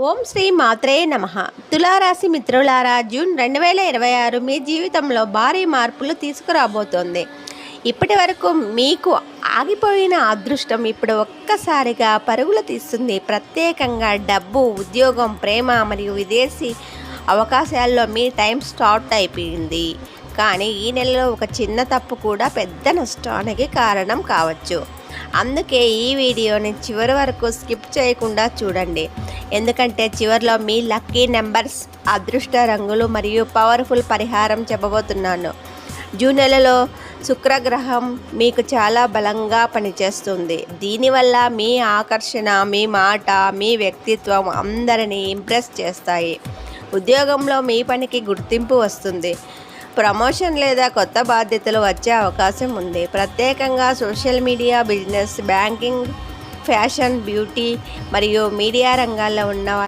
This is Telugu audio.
ఓం శ్రీ మాత్రే నమః. తులారాశి మిత్రులారా, జూన్ 2026 మీ జీవితంలో భారీ మార్పులు తీసుకురాబోతోంది. ఇప్పటి వరకు మీకు ఆగిపోయిన అదృష్టం ఇప్పుడు ఒక్కసారిగా పరుగులు తీస్తుంది. ప్రత్యేకంగా డబ్బు, ఉద్యోగం, ప్రేమ మరియు విదేశీ అవకాశాల్లో మీ టైం స్టార్ట్ అయిపోయింది. కానీ ఈ నెలలో ఒక చిన్న తప్పు కూడా పెద్ద నష్టానికి కారణం కావచ్చు. అందుకే ఈ వీడియోని చివరి వరకు స్కిప్ చేయకుండా చూడండి. ఎందుకంటే చివరిలో మీ లక్కీ నెంబర్స్, అదృష్ట రంగులు మరియు పవర్ఫుల్ పరిహారం చెప్పబోతున్నాను. జూన్ నెలలో శుక్రగ్రహం మీకు చాలా బలంగా పనిచేస్తుంది. దీనివల్ల మీ ఆకర్షణ, మీ మాట, మీ వ్యక్తిత్వం అందరినీ ఇంప్రెస్ చేస్తాయి. ఉద్యోగంలో మీ పనికి గుర్తింపు వస్తుంది. ప్రమోషన్ లేదా కొత్త బాధ్యతలు వచ్చే అవకాశం ఉంది. ప్రత్యేకంగా social media, business, banking, fashion, beauty మరియు మీడియా రంగాల్లో ఉన్న